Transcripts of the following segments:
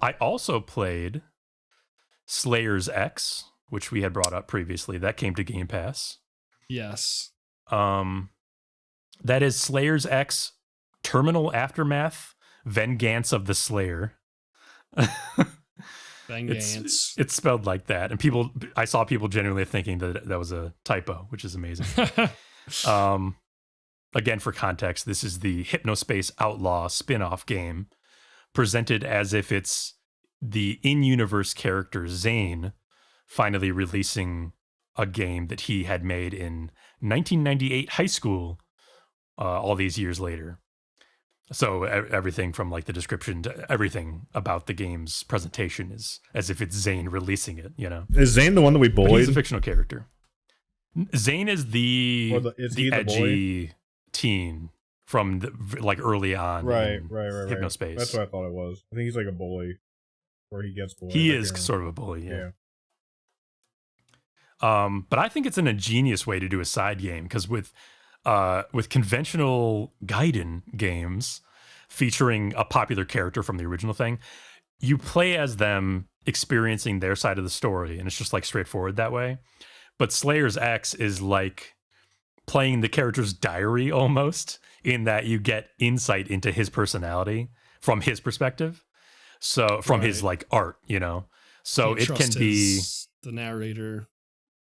I also played Slayer's X, which we had brought up previously. That came to Game Pass. Yes. That is Slayer's X Terminal Aftermath Vengeance of the Slayer. Vengeance. It's spelled like that. And I saw people genuinely thinking that was a typo, which is amazing. Again, for context, this is the Hypnospace Outlaw spin-off game presented as if it's the in-universe character Zane finally releasing a game that he had made in 1998 high school, all these years later. So everything from like the description to everything about the game's presentation is as if it's Zane releasing it, you know? Is Zane the one that we bullied? But he's a fictional character. Zane is the edgy teen from like early on. Right. Hypnospace. That's what I thought it was. I think he's like a bully, or he gets bullied. He is sort of a bully, yeah. But I think it's an ingenious way to do a side game, because with conventional Gaiden games featuring a popular character from the original thing, you play as them experiencing their side of the story, and it's just like straightforward that way. But Slayer's X is like playing the character's diary almost, in that you get insight into his personality from his perspective. So from his like art, you know, so it can be the narrator.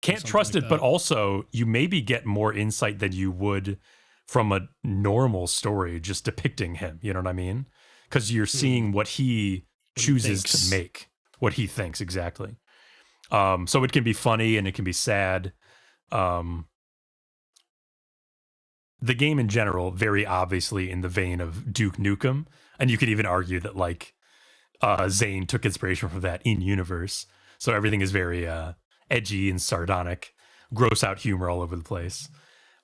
Can't trust it, but also you maybe get more insight than you would from a normal story just depicting him. You know what I mean? Because you're seeing what he chooses to make, what he thinks exactly. So it can be funny and it can be sad. The game in general, very obviously in the vein of Duke Nukem, and you could even argue that like Zane took inspiration from that in universe. So everything is very edgy and sardonic, gross out humor all over the place.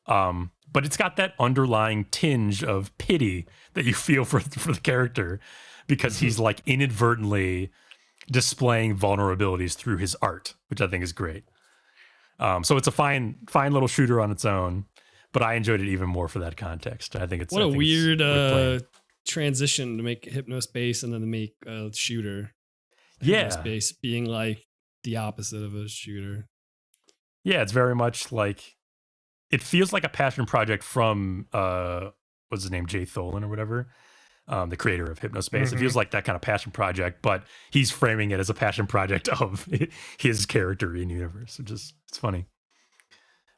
But it's got that underlying tinge of pity that you feel for the character, because he's like inadvertently displaying vulnerabilities through his art, which I think is great. So it's a fine little shooter on its own, but I enjoyed it even more for that context. I think it's a weird transition to make Hypnospace and then to make a shooter. Hypnospace being like the opposite of a shooter. Yeah, it's very much like, it feels like a passion project from what's his name, Jay Tholen or whatever, the creator of Hypnospace. Mm-hmm. It feels like that kind of passion project, but he's framing it as a passion project of his character in universe, which is, it's funny.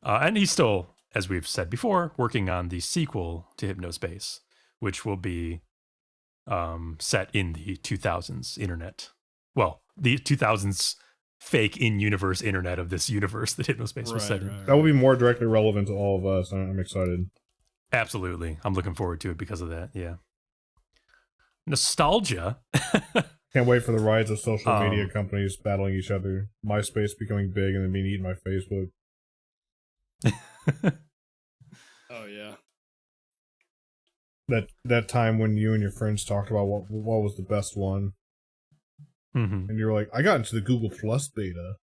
And he's still, as we've said before, working on the sequel to Hypnospace, which will be set in the 2000s internet. Well, the 2000s fake in-universe internet of this universe that Hypnospace was set in. That will be more directly relevant to all of us. I'm excited. Absolutely. I'm looking forward to it because of that, yeah. Nostalgia. Can't wait for the rise of social media companies battling each other. MySpace becoming big and then being eaten by Facebook. Oh, yeah. That time when you and your friends talked about what was the best one. Mm-hmm. And you were like, I got into the Google Plus beta.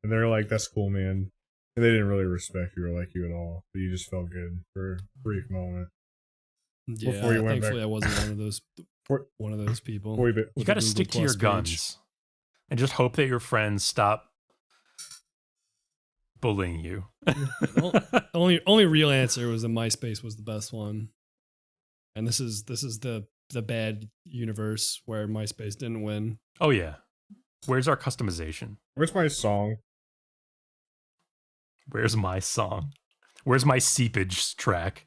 And they're like, that's cool, man. And they didn't really respect you or like you at all. But you just felt good for a brief moment. Yeah, before you went thankfully back. I wasn't one of those people. You got to stick to your guns and just hope that your friends stop bullying you. only real answer was that MySpace was the best one. And this is the bad universe where MySpace didn't win. Oh yeah. Where's our customization? Where's my song? Where's my song? Where's my seepage track?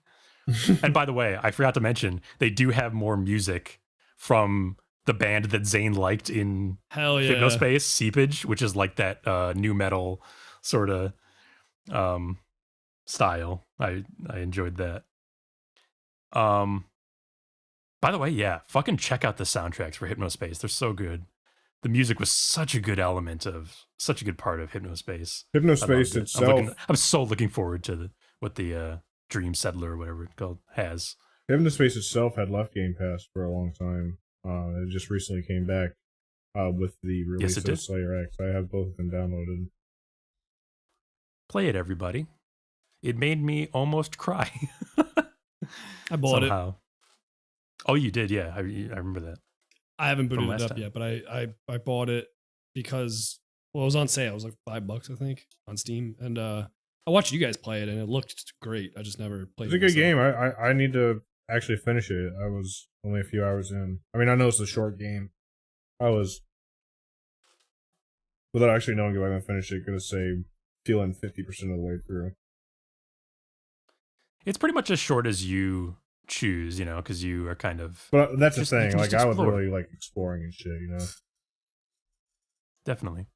And by the way, I forgot to mention, they do have more music from the band that Zane liked in Hypnospace, Seepage, which is like that new metal sort of style. I enjoyed that. By the way, yeah, fucking check out the soundtracks for Hypnospace. They're so good. The music was such a good part of Hypnospace. Hypnospace itself. I'm so looking forward to what the Dream Settler or whatever it's called has. Hypnospace itself had left Game Pass for a long time. It just recently came back with the release of Slayer X. I have both of them downloaded. Play it, everybody. It made me almost cry. I bought it. Oh, you did, yeah. I remember that. I haven't From booted it last up time. yet, but I bought it because it was on sale. It was like $5, I think, on Steam, and I watched you guys play it, and it looked great. I just never played it. It's a good game. I need to actually finish it. I was only a few hours in. I mean, I know it's a short game. I was, without actually knowing if I'm going to finish it, going to say feeling 50% of the way through. It's pretty much as short as you choose, because you are kind of. But that's the Just- you thing. can Like, just I would explore. really like exploring and shit, Definitely.